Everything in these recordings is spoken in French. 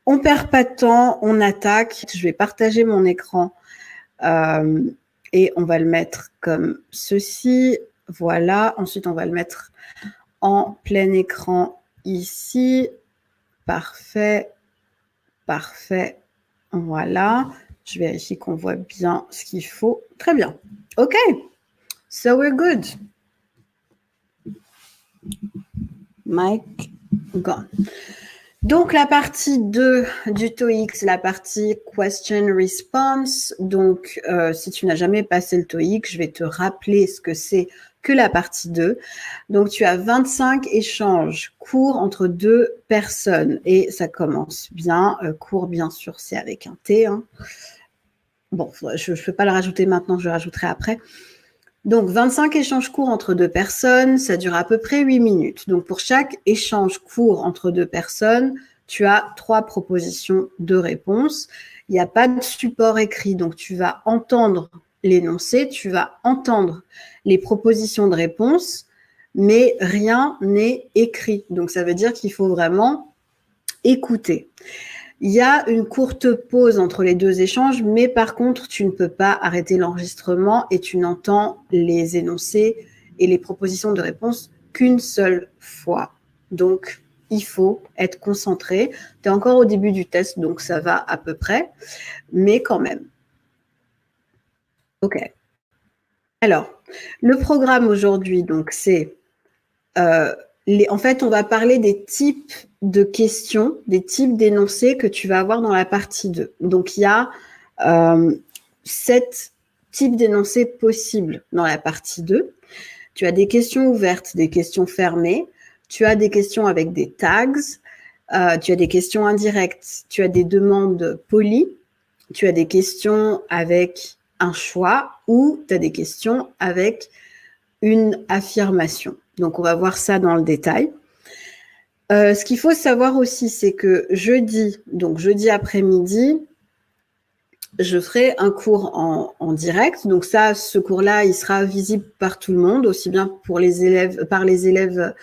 On perd pas de temps, on attaque. Je vais partager mon écran et on va le mettre comme ceci. Voilà. Ensuite, on va le mettre en plein écran ici. Parfait. Parfait. Voilà. Je vérifie qu'on voit bien ce qu'il faut. Très bien. OK. So we're good. Mic gone. Donc, la partie 2 du TOEIC, c'est la partie question response. Donc, si tu n'as jamais passé le TOEIC, je vais te rappeler ce que c'est que la partie 2. Donc, tu as 25 échanges courts entre deux personnes et ça commence bien. Court, bien sûr, c'est avec un T. Hein. Bon, je ne peux pas le rajouter maintenant, je le rajouterai après. Donc, 25 échanges courts entre deux personnes, ça dure à peu près 8 minutes. Donc, pour chaque échange court entre deux personnes, tu as 3 propositions de réponse. Il n'y a pas de support écrit, donc tu vas entendre l'énoncé, tu vas entendre les propositions de réponse, mais rien n'est écrit. Donc, ça veut dire qu'il faut vraiment écouter. Il y a une courte pause entre les deux échanges, mais par contre, tu ne peux pas arrêter l'enregistrement et tu n'entends les énoncés et les propositions de réponse qu'une seule fois. Donc, il faut être concentré. Tu es encore au début du test, donc ça va à peu près, mais quand même. OK. Alors, le programme aujourd'hui, donc c'est... en fait, on va parler des types de questions, des types d'énoncés que tu vas avoir dans la partie 2. Donc, il y a 7 types d'énoncés possibles dans la partie 2. Tu as des questions ouvertes, des questions fermées. Tu as des questions avec des tags. Tu as des questions indirectes. Tu as des demandes polies. Tu as des questions avec un choix ou tu as des questions avec une affirmation. Donc, on va voir ça dans le détail. Ce qu'il faut savoir aussi, c'est que jeudi après-midi, je ferai un cours en direct. Donc ça, ce cours-là, il sera visible par tout le monde, aussi bien pour les élèves, par les élèves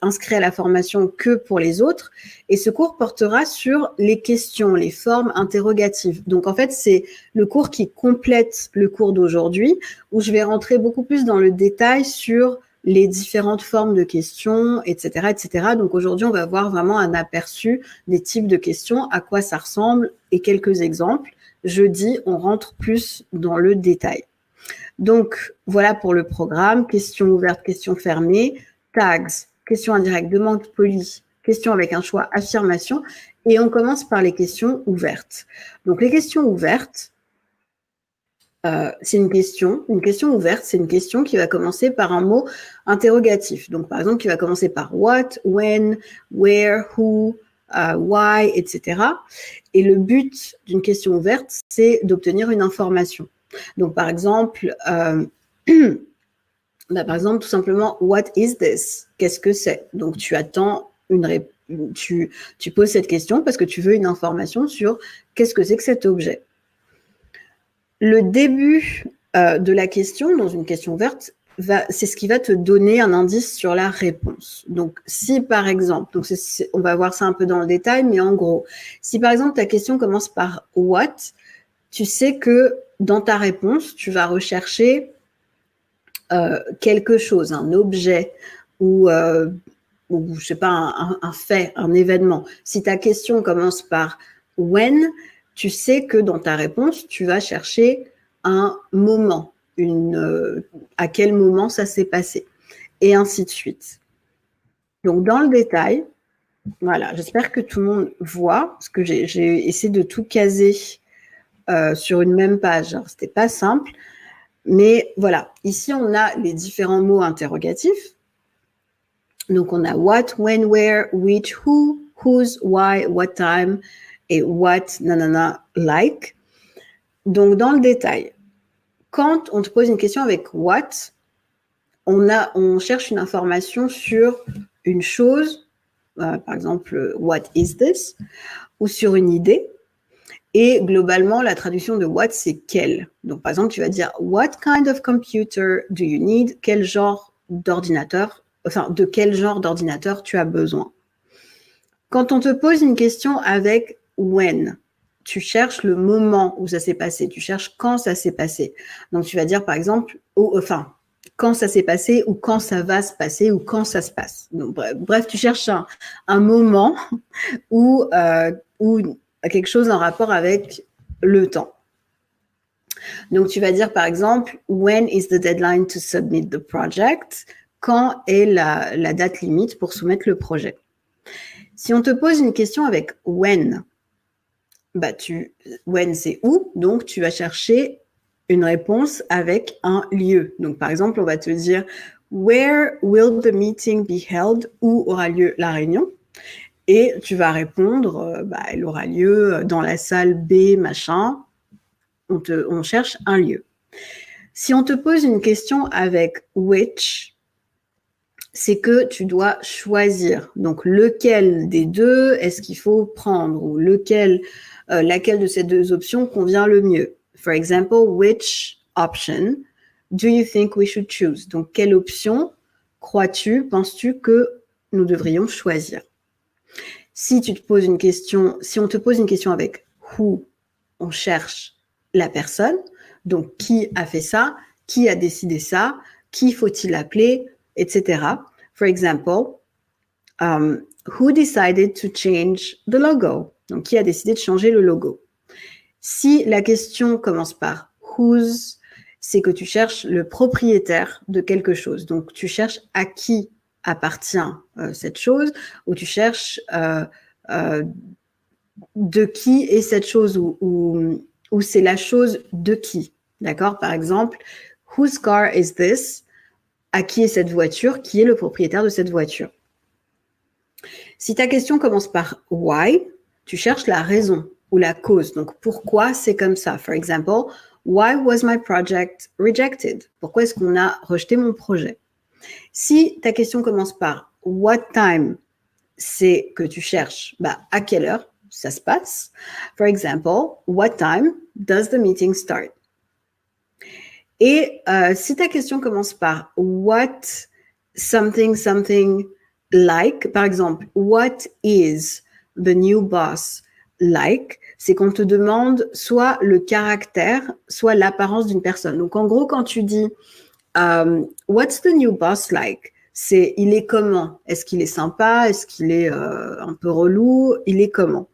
inscrits à la formation que pour les autres. Et ce cours portera sur les questions, les formes interrogatives. Donc en fait, c'est le cours qui complète le cours d'aujourd'hui, où je vais rentrer beaucoup plus dans le détail sur les différentes formes de questions, etc., etc. Donc aujourd'hui, on va voir vraiment un aperçu des types de questions, à quoi ça ressemble et quelques exemples. Jeudi, on rentre plus dans le détail. Donc, voilà pour le programme. Questions ouvertes, questions fermées, tags, questions indirectes, demande polie, questions avec un choix, affirmation. Et on commence par les questions ouvertes. Donc, les questions ouvertes, c'est une question ouverte, c'est une question qui va commencer par un mot interrogatif. Donc, par exemple, qui va commencer par what, when, where, who, why, etc. Et le but d'une question ouverte, c'est d'obtenir une information. Donc, par exemple, tout simplement, what is this? Qu'est-ce que c'est? Donc, tu attends une réponse. Tu poses cette question parce que tu veux une information sur qu'est-ce que c'est que cet objet. Le début de la question, dans une question ouverte, c'est ce qui va te donner un indice sur la réponse. Donc, si par exemple, on va voir ça un peu dans le détail, mais en gros, si par exemple ta question commence par what, tu sais que dans ta réponse, tu vas rechercher quelque chose, un objet ou je sais pas, un fait, un événement. Si ta question commence par when, tu sais que dans ta réponse, tu vas chercher un moment, à quel moment ça s'est passé, et ainsi de suite. Donc, dans le détail, voilà, j'espère que tout le monde voit, parce que j'ai essayé de tout caser sur une même page. Alors, c'était pas simple, mais voilà. Ici, on a les différents mots interrogatifs. Donc, on a what, when, where, which, who, whose, why, what time, et what, nanana, like. Donc, dans le détail, quand on te pose une question avec what, on cherche une information sur une chose, par exemple, what is this, ou sur une idée. Et globalement, la traduction de what, c'est quel. Donc, par exemple, tu vas dire what kind of computer do you need? Quel genre d'ordinateur, de quel genre d'ordinateur tu as besoin. Quand on te pose une question avec when, tu cherches le moment où ça s'est passé, tu cherches quand ça s'est passé. Donc, tu vas dire, par exemple, quand ça s'est passé ou quand ça va se passer ou quand ça se passe. Donc, bref, tu cherches un moment ou quelque chose en rapport avec le temps. Donc, tu vas dire, par exemple, when is the deadline to submit the project? Quand est la date limite pour soumettre le projet? Si on te pose une question avec when, when c'est où, donc tu vas chercher une réponse avec un lieu. Donc, par exemple, on va te dire where will the meeting be held? Où aura lieu la réunion? Et tu vas répondre, elle aura lieu dans la salle B, machin. On cherche un lieu. Si on te pose une question avec which, c'est que tu dois choisir. Donc, lequel des deux est-ce qu'il faut prendre ou laquelle de ces deux options convient le mieux. For example, which option do you think we should choose? Donc, quelle option penses-tu que nous devrions choisir? Si on te pose une question avec who, on cherche la personne. Donc, qui a fait ça? Qui a décidé ça? Qui faut-il appeler? Etc. For example, who decided to change the logo? Donc, qui a décidé de changer le logo? Si la question commence par whose, c'est que tu cherches le propriétaire de quelque chose. Donc, tu cherches à qui appartient cette chose, ou tu cherches de qui est cette chose, ou c'est la chose de qui. D'accord? Par exemple, whose car is this? À qui est cette voiture? Qui est le propriétaire de cette voiture? Si ta question commence par why, tu cherches la raison ou la cause. Donc, pourquoi c'est comme ça? For example, why was my project rejected? Pourquoi est-ce qu'on a rejeté mon projet? Si ta question commence par what time, c'est que tu cherches à quelle heure ça se passe. For example, what time does the meeting start? Et si ta question commence par what something like, par exemple, what is the new boss like? C'est qu'on te demande soit le caractère, soit l'apparence d'une personne. Donc, en gros, quand tu dis what's the new boss like? C'est il est comment? Est-ce qu'il est sympa? Est-ce qu'il est un peu relou? Il est comment?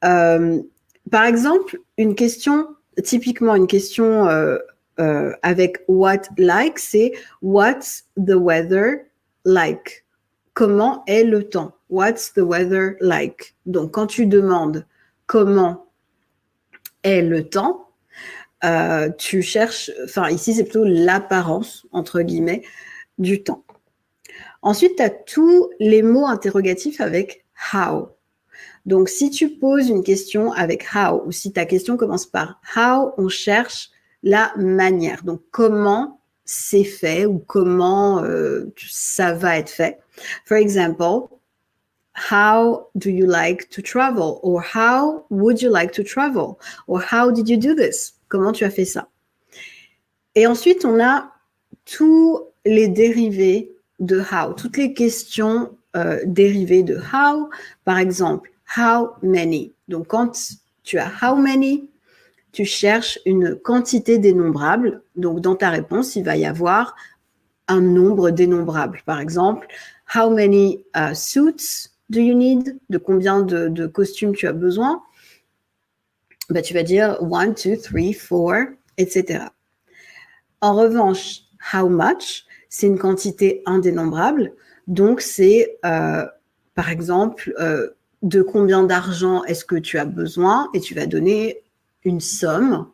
Par exemple, typiquement une question avec what like, c'est what's the weather like? Comment est le temps? What's the weather like? Donc, quand tu demandes comment est le temps, tu cherches, ici c'est plutôt l'apparence, entre guillemets, du temps. Ensuite, tu as tous les mots interrogatifs avec how. Donc, si tu poses une question avec how, ou si ta question commence par how, on cherche la manière. Donc, comment c'est fait ou comment ça va être fait. For example, how do you like to travel? Or how would you like to travel? Or how did you do this? Comment tu as fait ça? Et ensuite, on a tous les dérivés de how, toutes les questions dérivées de how. Par exemple, how many? Donc, quand tu as how many, tu cherches une quantité dénombrable. Donc, dans ta réponse, il va y avoir un nombre dénombrable. Par exemple, how many suits do you need? De combien de costumes tu as besoin? Tu vas dire 1, 2, 3, 4, etc. En revanche, how much, c'est une quantité indénombrable. Donc, c'est, par exemple, de combien d'argent est-ce que tu as besoin? Et tu vas donner une somme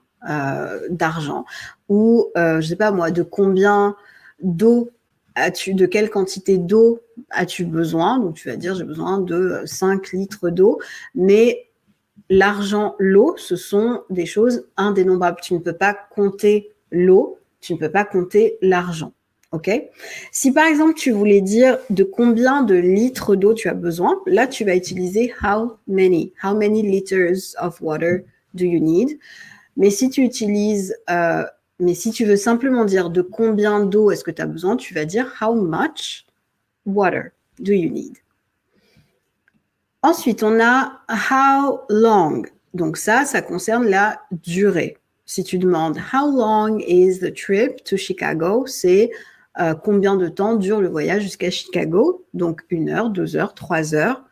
d'argent. Ou, je sais pas moi, de combien d'eau de quelle quantité d'eau as-tu besoin? Donc, tu vas dire, j'ai besoin de 5 litres d'eau. Mais l'argent, l'eau, ce sont des choses indénombrables. Tu ne peux pas compter l'eau, tu ne peux pas compter l'argent. OK? Si par exemple, tu voulais dire de combien de litres d'eau tu as besoin, là, tu vas utiliser how many. How many liters of water do you need? Mais si tu veux simplement dire de combien d'eau est-ce que tu as besoin, tu vas dire how much water do you need? Ensuite, on a how long. Donc ça concerne la durée. Si tu demandes how long is the trip to Chicago, c'est combien de temps dure le voyage jusqu'à Chicago. Donc 1 heure, 2 heures, 3 heures.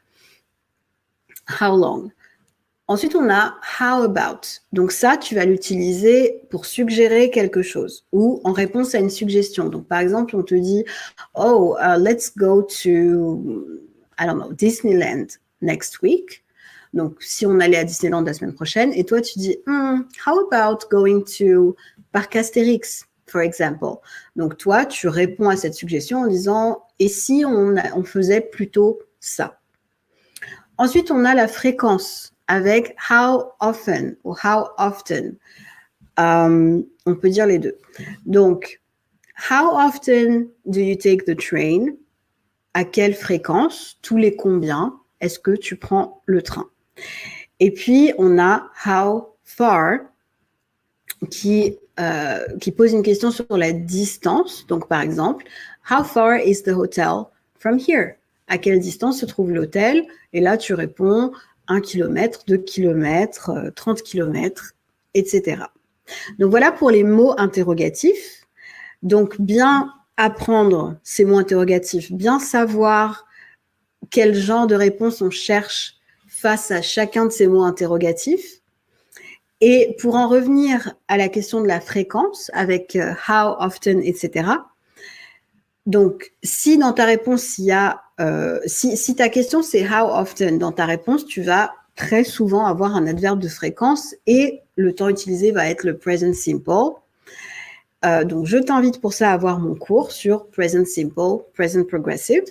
How long. Ensuite, on a how about. Donc ça, tu vas l'utiliser pour suggérer quelque chose ou en réponse à une suggestion. Donc par exemple, on te dit, oh, let's go to, I don't know, Disneyland next week. Donc si on allait à Disneyland la semaine prochaine, et toi tu dis, how about going to Parc Astérix, for example. Donc toi, tu réponds à cette suggestion en disant, et si on faisait plutôt ça. Ensuite, on a la fréquence avec how often ou how often. On peut dire les deux. Donc, how often do you take the train? À quelle fréquence? Tous les combien est-ce que tu prends le train? Et puis, on a how far qui pose une question sur la distance. Donc, par exemple, how far is the hotel from here? À quelle distance se trouve l'hôtel? Et là, tu réponds 1 km, 2 km, 30 km, etc. Donc, voilà pour les mots interrogatifs. Donc, bien apprendre ces mots interrogatifs, bien savoir quel genre de réponse on cherche face à chacun de ces mots interrogatifs. Et pour en revenir à la question de la fréquence avec how often, etc. Donc, si dans ta réponse, il y a si ta question c'est how often, dans ta réponse, tu vas très souvent avoir un adverbe de fréquence et le temps utilisé va être le present simple. Donc, je t'invite pour ça à voir mon cours sur present simple, present progressive.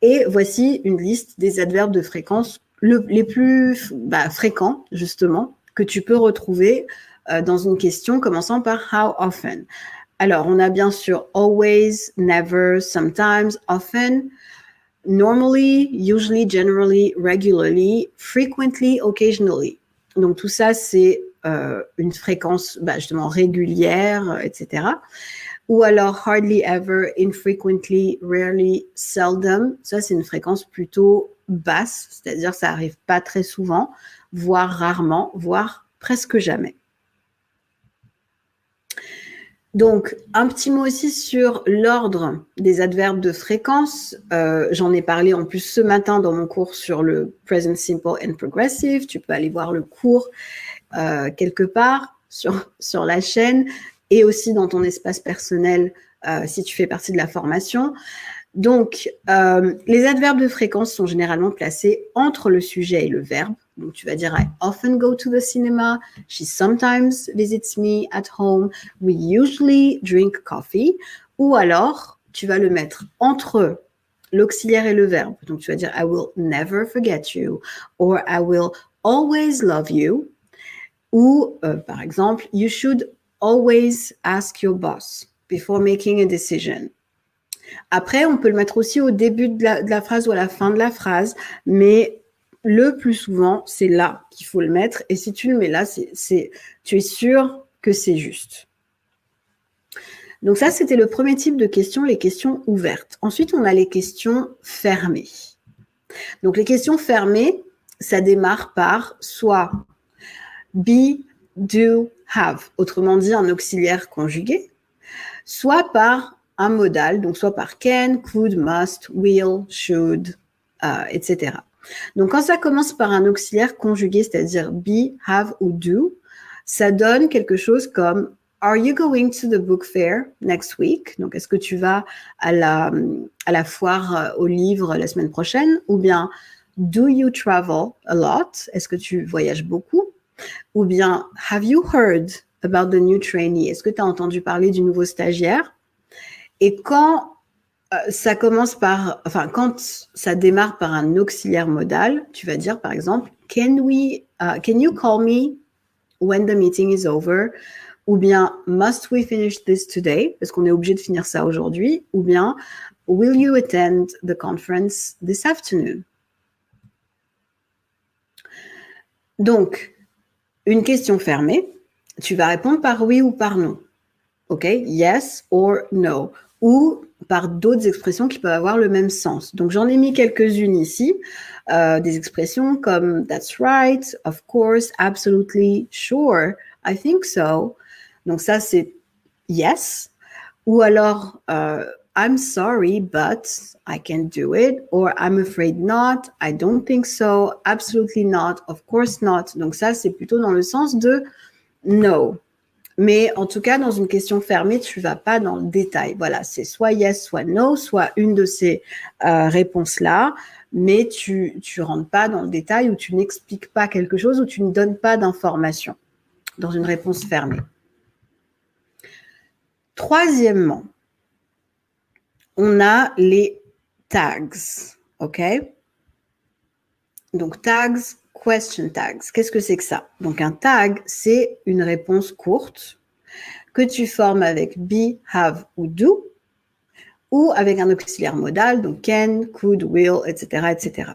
Et voici une liste des adverbes de fréquence les plus fréquents, justement, que tu peux retrouver dans une question commençant par how often. Alors, on a bien sûr always, never, sometimes, often, normally, usually, generally, regularly, frequently, occasionally. Donc, tout ça, c'est une fréquence justement régulière, etc. Ou alors hardly ever, infrequently, rarely, seldom. Ça, c'est une fréquence plutôt basse, c'est-à-dire ça arrive pas très souvent, voire rarement, voire presque jamais. Donc, un petit mot aussi sur l'ordre des adverbes de fréquence. J'en ai parlé en plus ce matin dans mon cours sur le present simple and progressive. Tu peux aller voir le cours quelque part sur la chaîne et aussi dans ton espace personnel si tu fais partie de la formation. Donc, les adverbes de fréquence sont généralement placés entre le sujet et le verbe. Donc, tu vas dire I often go to the cinema. She sometimes visits me at home. We usually drink coffee. Ou alors, tu vas le mettre entre l'auxiliaire et le verbe. Donc, tu vas dire I will never forget you. Or I will always love you. Ou, par exemple, you should always ask your boss before making a decision. Après, on peut le mettre aussi au début de la phrase ou à la fin de la phrase, mais le plus souvent, c'est là qu'il faut le mettre. Et si tu le mets là, tu es sûr que c'est juste. Donc ça, c'était le premier type de questions, les questions ouvertes. Ensuite, on a les questions fermées. Donc les questions fermées, ça démarre par soit be, do, have, autrement dit un auxiliaire conjugué, soit par un modal, donc soit par can, could, must, will, should, etc. Donc, quand ça commence par un auxiliaire conjugué, c'est-à-dire be, have ou do, ça donne quelque chose comme Are you going to the book fair next week? Donc, est-ce que tu vas à la foire aux livres la semaine prochaine? Ou bien Do you travel a lot? Est-ce que tu voyages beaucoup? Ou bien Have you heard about the new trainee? Est-ce que tu as entendu parler du nouveau stagiaire? Et quand ça commence quand ça démarre par un auxiliaire modal, tu vas dire par exemple, can you call me when the meeting is over? Ou bien, must we finish this today? Parce qu'on est obligé de finir ça aujourd'hui. Ou bien, will you attend the conference this afternoon? Donc, une question fermée, tu vas répondre par oui ou par non. OK? Yes or no. Ou par d'autres expressions qui peuvent avoir le même sens. Donc, j'en ai mis quelques-unes ici, des expressions comme that's right, of course, absolutely, sure, I think so. Donc, ça, c'est yes. Ou alors, I'm sorry, but I can't do it. Or I'm afraid not, I don't think so, absolutely not, of course not. Donc, ça, c'est plutôt dans le sens de no. Mais en tout cas, dans une question fermée, tu vas pas dans le détail. Voilà, c'est soit yes, soit no, soit une de ces réponses-là, mais tu rentres pas dans le détail ou tu n'expliques pas quelque chose ou tu ne donnes pas d'informations dans une réponse fermée. Troisièmement, on a les tags, ok? Donc tags, question tags. Qu'est-ce que c'est que ça? Donc un tag, c'est une réponse courte que tu formes avec be, have ou do, ou avec un auxiliaire modal, donc can, could, will, etc., etc.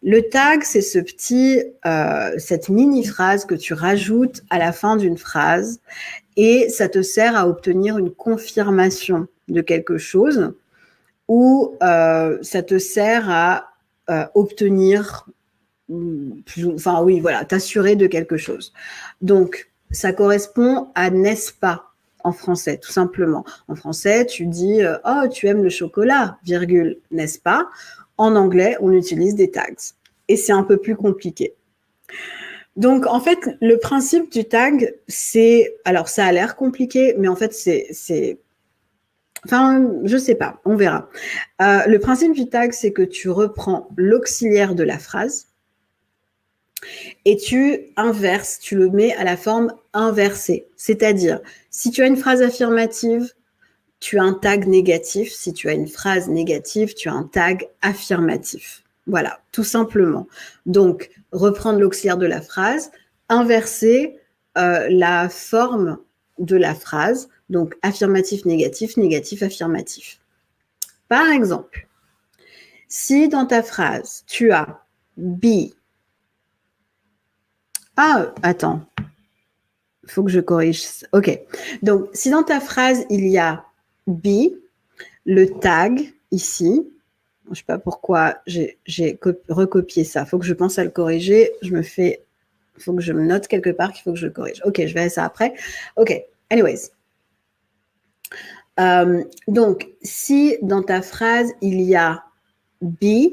Le tag, c'est cette mini-phrase que tu rajoutes à la fin d'une phrase et ça te sert à obtenir une confirmation de quelque chose ou ça te sert à obtenir, enfin oui, voilà, t'assurer de quelque chose. Donc, ça correspond à n'est-ce pas en français, tout simplement. En français, tu dis oh, tu aimes le chocolat, virgule, n'est-ce pas? En anglais, on utilise des tags. Et c'est un peu plus compliqué. Donc, en fait, le principe du tag, c'est... Alors, ça a l'air compliqué, mais en fait, c'est... Enfin, je sais pas, on verra. Le principe du tag, c'est que tu reprends l'auxiliaire de la phrase et tu inverses, tu le mets à la forme inversée. C'est-à-dire, si tu as une phrase affirmative, tu as un tag négatif. Si tu as une phrase négative, tu as un tag affirmatif. Voilà, tout simplement. Donc, reprendre l'auxiliaire de la phrase, inverser la forme de la phrase, donc affirmatif, négatif, négatif, affirmatif. Par exemple, si dans ta phrase, tu as be. Ah, attends. Il faut que je corrige. OK. Donc, si dans ta phrase, il y a be, le tag ici, je ne sais pas pourquoi j'ai recopié ça. Il faut que je pense à le corriger. Il faut que je me note quelque part qu'il faut que je le corrige. OK, je verrai ça après. OK, anyways. Donc, si dans ta phrase, il y a be,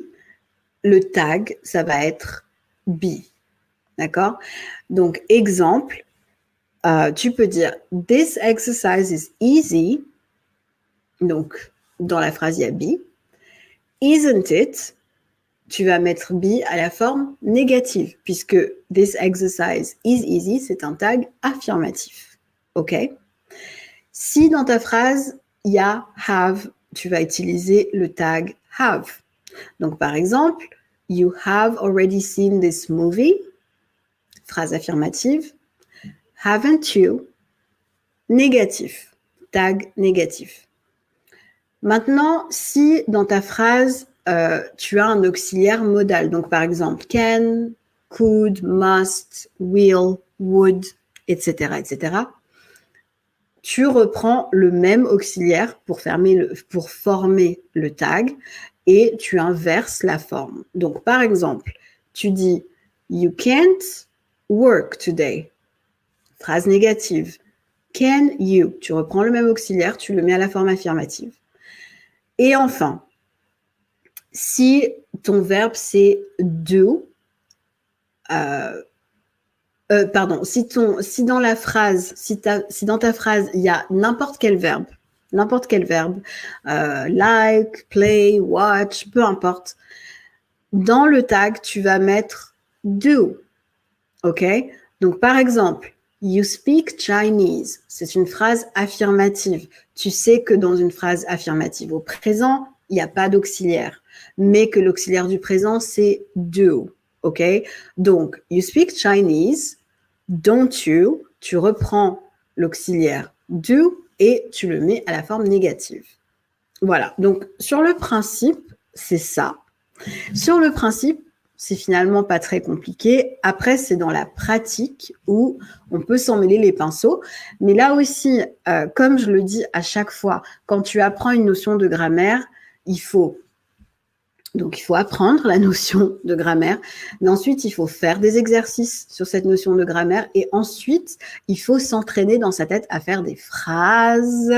le tag, ça va être be. D'accord? Donc, exemple, tu peux dire « This exercise is easy ». Donc, dans la phrase, il y a be. « Isn't it » tu vas mettre be à la forme négative, puisque « This exercise is easy », c'est un tag affirmatif. OK? Si dans ta phrase, il y a « have », tu vas utiliser le tag « have ». Donc, par exemple, « You have already seen this movie ». Phrase affirmative. Haven't you? Négatif. Tag négatif. Maintenant, si dans ta phrase, tu as un auxiliaire modal, donc par exemple, can, could, must, will, would, etc., etc., tu reprends le même auxiliaire pour former le tag et tu inverses la forme. Donc, par exemple, tu dis « You can't work today ». Phrase négative. Can you? Tu reprends le même auxiliaire, tu le mets à la forme affirmative. Et enfin, si ton verbe c'est do, si dans la phrase, si dans ta phrase il y a n'importe quel verbe, like, play, watch, peu importe, dans le tag tu vas mettre do, ok? Donc par exemple, you speak Chinese, c'est une phrase affirmative. Tu sais que dans une phrase affirmative au présent, il n'y a pas d'auxiliaire, mais que l'auxiliaire du présent c'est do. OK? Donc, you speak Chinese, don't you, tu reprends l'auxiliaire do et tu le mets à la forme négative. Voilà. Donc, sur le principe, c'est ça. Sur le principe, c'est finalement pas très compliqué. Après, c'est dans la pratique où on peut s'en mêler les pinceaux. Mais là aussi, comme je le dis à chaque fois, quand tu apprends une notion de grammaire, il faut apprendre la notion de grammaire, mais ensuite, il faut faire des exercices sur cette notion de grammaire et ensuite, il faut s'entraîner dans sa tête à faire des phrases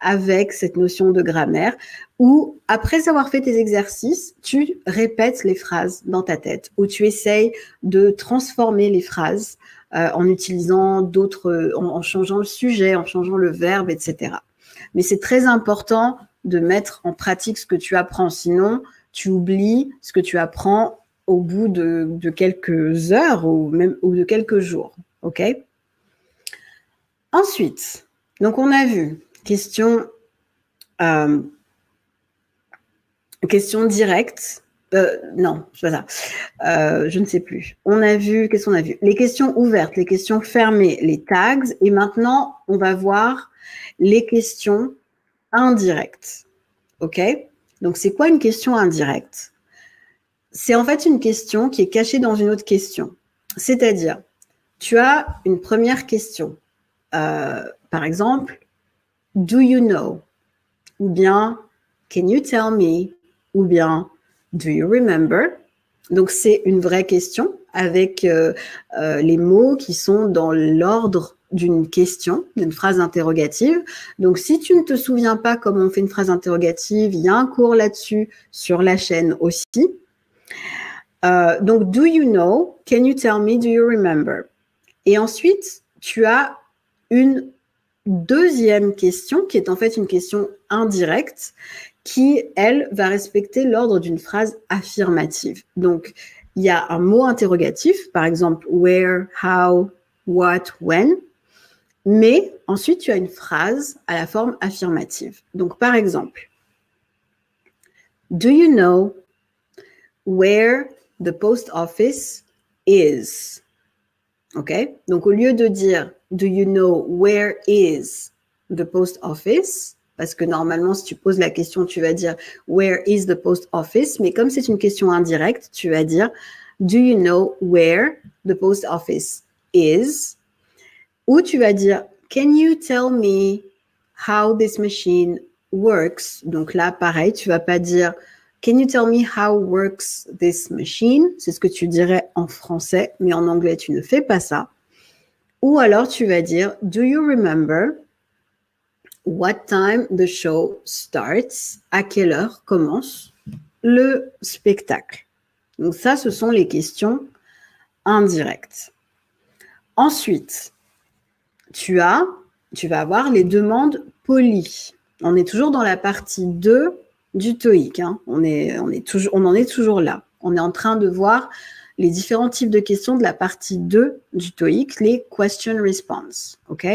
avec cette notion de grammaire où, après avoir fait tes exercices, tu répètes les phrases dans ta tête ou tu essayes de transformer les phrases en utilisant d'autres, en changeant le sujet, en changeant le verbe, etc. Mais c'est très important de mettre en pratique ce que tu apprends, sinon tu oublies ce que tu apprends au bout de quelques heures ou de quelques jours. OK? Ensuite, donc on a vu question directe. Non, c'est pas ça. Je ne sais plus. On a vu, qu'est-ce qu'on a vu? Les questions ouvertes, les questions fermées, les tags. Et maintenant, on va voir les questions indirectes. OK? Donc, c'est quoi une question indirecte? C'est en fait une question qui est cachée dans une autre question. C'est-à-dire, tu as une première question. Par exemple, do you know? Ou bien, can you tell me? Ou bien, do you remember? Donc, c'est une vraie question avec les mots qui sont dans l'ordre d'une question, d'une phrase interrogative. Donc, si tu ne te souviens pas comment on fait une phrase interrogative, il y a un cours là-dessus sur la chaîne aussi. Donc, do you know? Can you tell me? Do you remember? Et ensuite, tu as une deuxième question qui est en fait une question indirecte qui, elle, va respecter l'ordre d'une phrase affirmative. Donc, il y a un mot interrogatif, par exemple, where, how, what, when. Mais ensuite, tu as une phrase à la forme affirmative. Donc, par exemple, do you know where the post office is? OK? Donc, au lieu de dire do you know where is the post office? Parce que normalement, si tu poses la question, tu vas dire where is the post office? Mais comme c'est une question indirecte, tu vas dire do you know where the post office is? Ou tu vas dire can you tell me how this machine works? Donc là, pareil, tu vas pas dire can you tell me how works this machine? C'est ce que tu dirais en français, mais en anglais, tu ne fais pas ça. Ou alors, tu vas dire do you remember what time the show starts? À quelle heure commence le spectacle? Donc ça, ce sont les questions indirectes. Ensuite, tu vas avoir les demandes polies. On est toujours dans la partie 2 du TOEIC. Hein. On en est toujours là. On est en train de voir les différents types de questions de la partie 2 du TOEIC, les question response. OK?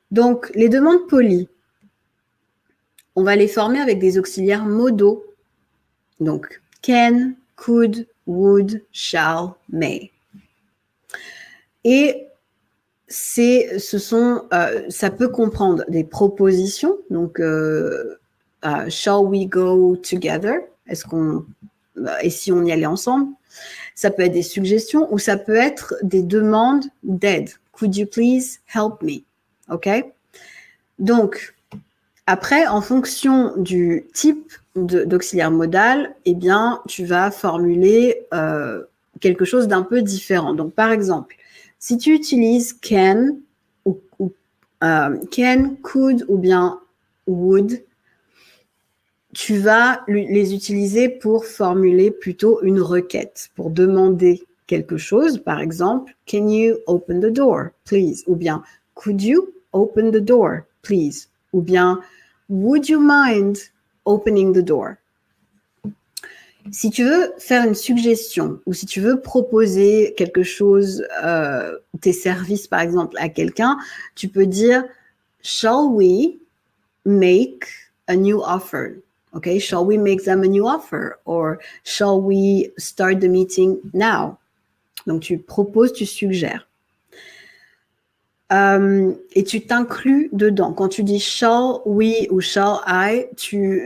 Donc, les demandes polies, on va les former avec des auxiliaires modaux. Donc, can, could, would, shall, may. Et ça peut comprendre des propositions. Donc, shall we go together? Et si on y allait ensemble? Ça peut être des suggestions ou ça peut être des demandes d'aide. Could you please help me? OK? Donc, après, en fonction du type d'auxiliaire modal, eh bien, tu vas formuler quelque chose d'un peu différent. Donc, par exemple, si tu utilises can, can, could ou bien would, tu vas les utiliser pour formuler plutôt une requête, pour demander quelque chose. Par exemple, can you open the door, please? Ou bien, could you open the door, please? Ou bien, would you mind opening the door? Si tu veux faire une suggestion ou si tu veux proposer quelque chose, tes services par exemple à quelqu'un, tu peux dire shall we make a new offer? Okay, shall we make them a new offer? Or shall we start the meeting now? Donc tu proposes, tu suggères. Et tu t'inclus dedans. Quand tu dis shall we ou shall I,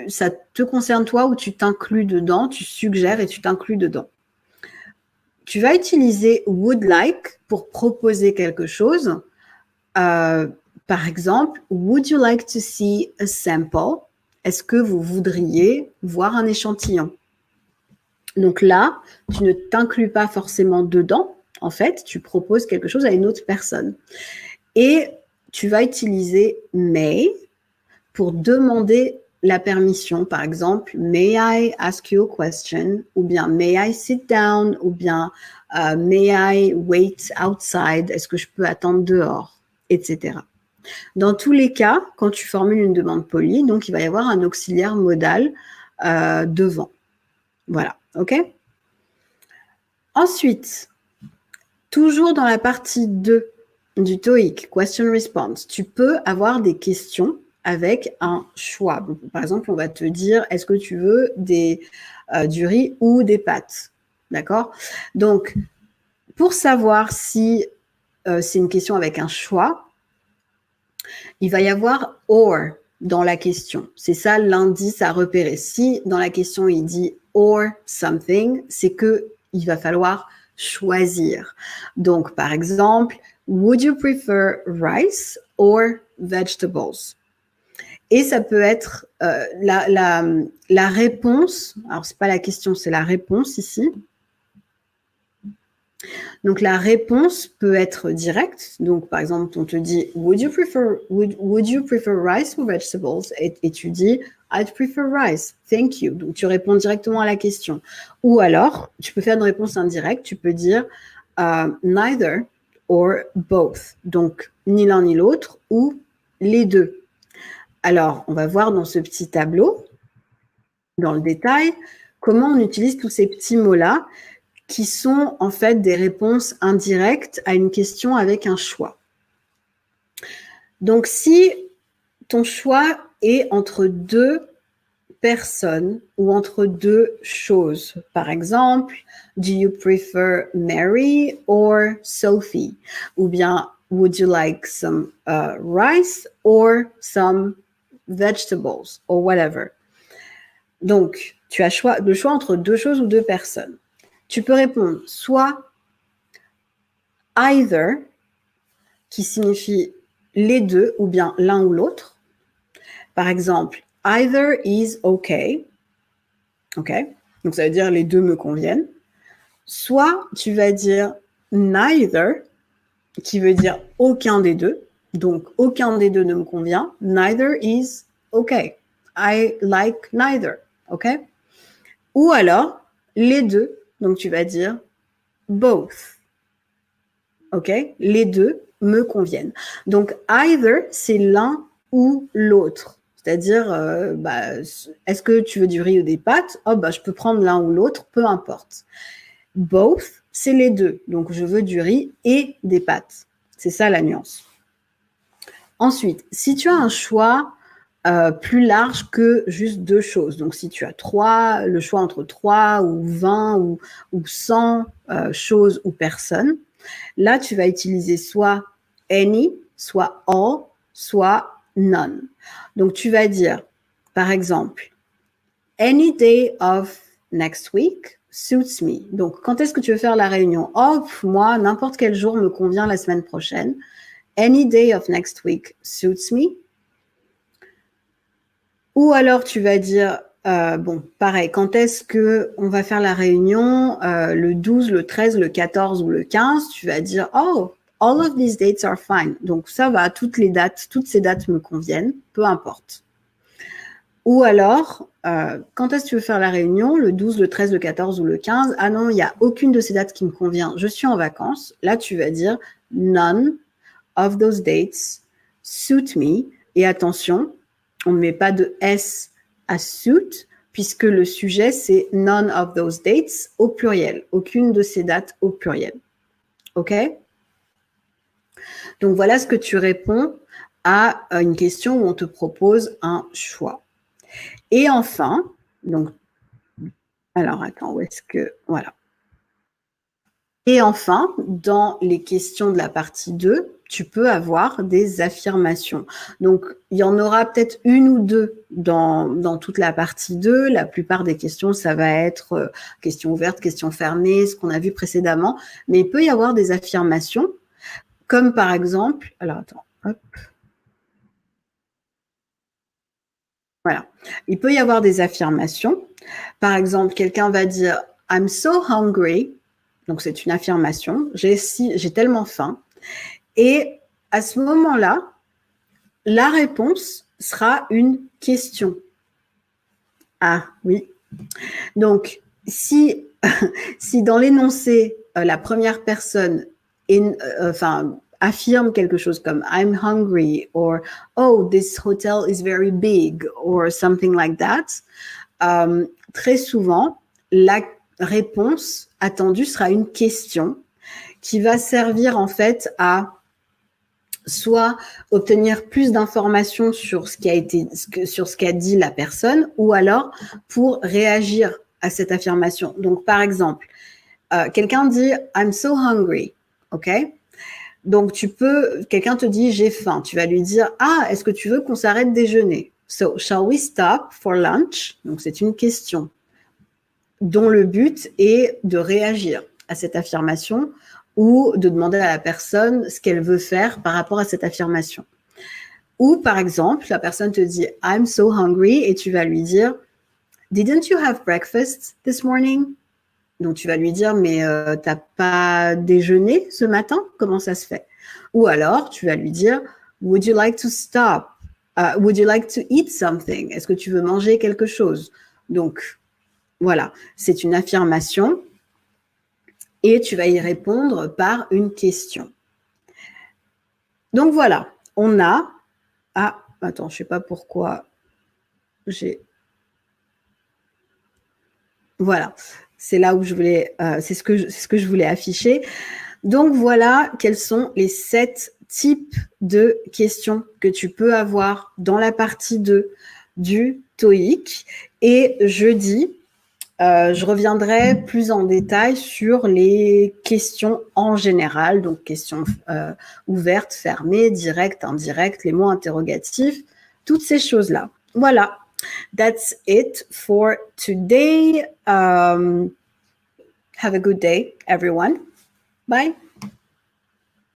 ça te concerne toi ou tu t'inclus dedans, tu suggères et tu t'inclus dedans. tu vas utiliser would like pour proposer quelque chose. Par exemple, would you like to see a sample? Est-ce que vous voudriez voir un échantillon? Donc là, tu ne t'inclus pas forcément dedans. En fait, tu proposes quelque chose à une autre personne. Et tu vas utiliser may pour demander la permission. Par exemple, may I ask you a question? Ou bien may I sit down? Ou bien may I wait outside? Est-ce que je peux attendre dehors? Etc. Dans tous les cas, quand tu formules une demande polie, donc il va y avoir un auxiliaire modal devant. Voilà, ok? Ensuite, toujours dans la partie 2 du TOEIC, question response, tu peux avoir des questions avec un choix. Par exemple, on va te dire, est-ce que tu veux du riz ou des pâtes? D'accord? Donc, pour savoir si c'est une question avec un choix, il va y avoir or dans la question. C'est ça l'indice à repérer. Si dans la question, il dit or something, c'est qu'il va falloir choisir. Donc, par exemple, would you prefer rice or vegetables? Et ça peut être la réponse. Alors, c'est pas la question, c'est la réponse ici. Donc, la réponse peut être directe. Donc, par exemple, on te dit would you prefer rice or vegetables? Et tu dis I'd prefer rice. Thank you. Donc, tu réponds directement à la question. Ou alors, tu peux faire une réponse indirecte. Tu peux dire neither or both. Donc, ni l'un ni l'autre ou les deux. Alors, on va voir dans ce petit tableau, dans le détail, comment on utilise tous ces petits mots-là qui sont en fait des réponses indirectes à une question avec un choix. Donc, si ton choix est entre deux personnes ou entre deux choses, par exemple, do you prefer Mary or Sophie? Ou bien, would you like some rice or some vegetables or whatever? Donc, tu as le choix entre deux choses ou deux personnes. Tu peux répondre soit either, qui signifie les deux ou bien l'un ou l'autre. Par exemple, either is okay. OK? Donc, ça veut dire les deux me conviennent. Soit tu vas dire neither, qui veut dire aucun des deux. Donc, aucun des deux ne me convient. Neither is okay. I like neither. OK? Ou alors, les deux. Donc, tu vas dire both. OK? Les deux me conviennent. Donc, either, c'est l'un ou l'autre. C'est-à-dire, est-ce que tu veux du riz ou des pâtes? Oh, je peux prendre l'un ou l'autre, peu importe. Both, c'est les deux. Donc, je veux du riz et des pâtes. C'est ça la nuance. Ensuite, si tu as un choix plus large que juste deux choses, donc si tu as le choix entre 3 ou 20 ou 100 choses ou personnes, là, tu vas utiliser soit any, soit all, soit none. Donc, tu vas dire, par exemple, any day of next week suits me. Donc, quand est-ce que tu veux faire la réunion? Oh, moi, n'importe quel jour me convient la semaine prochaine. Any day of next week suits me. Ou alors, tu vas dire, pareil, quand est-ce qu'on va faire la réunion? Le 12, le 13, le 14 ou le 15, tu vas dire, oh, all of these dates are fine. Donc, ça va, toutes ces dates me conviennent, peu importe. Ou alors, quand est-ce que tu veux faire la réunion? Le 12, le 13, le 14 ou le 15? Ah non, il n'y a aucune de ces dates qui me convient. Je suis en vacances. Là, tu vas dire none of those dates suit me. Et attention, on ne met pas de S à suit, puisque le sujet, c'est none of those dates au pluriel. Aucune de ces dates au pluriel. OK? Donc, voilà ce que tu réponds à une question où on te propose un choix. Et enfin, donc, alors attends, où est-ce que, voilà. Et enfin, dans les questions de la partie 2, tu peux avoir des affirmations. Donc, il y en aura peut-être une ou deux dans toute la partie 2. La plupart des questions, ça va être questions ouvertes, questions fermées, ce qu'on a vu précédemment. Mais il peut y avoir des affirmations, comme par exemple... Alors, attends, hop. Voilà. Il peut y avoir des affirmations. Par exemple, quelqu'un va dire « I'm so hungry ». Donc, c'est une affirmation. J'ai tellement faim. Et à ce moment-là, la réponse sera une question. Ah oui. Donc, si dans l'énoncé, la première personne affirme quelque chose comme I'm hungry or oh, this hotel is very big or something like that, très souvent, la réponse attendue sera une question qui va servir en fait à soit obtenir plus d'informations sur ce qu'a dit la personne, ou alors pour réagir à cette affirmation. Donc, par exemple, quelqu'un dit I'm so hungry, ok? Donc, quelqu'un te dit j'ai faim. Tu vas lui dire ah, est-ce que tu veux qu'on s'arrête déjeuner? So, shall we stop for lunch? Donc, c'est une question dont le but est de réagir à cette affirmation ou de demander à la personne ce qu'elle veut faire par rapport à cette affirmation. Ou par exemple, la personne te dit « I'm so hungry » et tu vas lui dire « Didn't you have breakfast this morning ?» Donc tu vas lui dire « Mais t'as pas déjeuné ce matin? Comment ça se fait ?» Ou alors tu vas lui dire « Would you like to stop? Would you like to eat something? Est-ce que tu veux manger quelque chose ?» Donc voilà, c'est une affirmation et tu vas y répondre par une question. Donc voilà, on a... Ah, attends, je ne sais pas pourquoi j'ai... Voilà, c'est là où je voulais... c'est ce que je voulais afficher. Donc voilà quels sont les 7 types de questions que tu peux avoir dans la partie 2 du TOEIC. Et jeudi, je reviendrai plus en détail sur les questions en général, donc questions ouvertes, fermées, directes, indirectes, les mots interrogatifs, toutes ces choses-là. Voilà, that's it for today. Have a good day, everyone. Bye.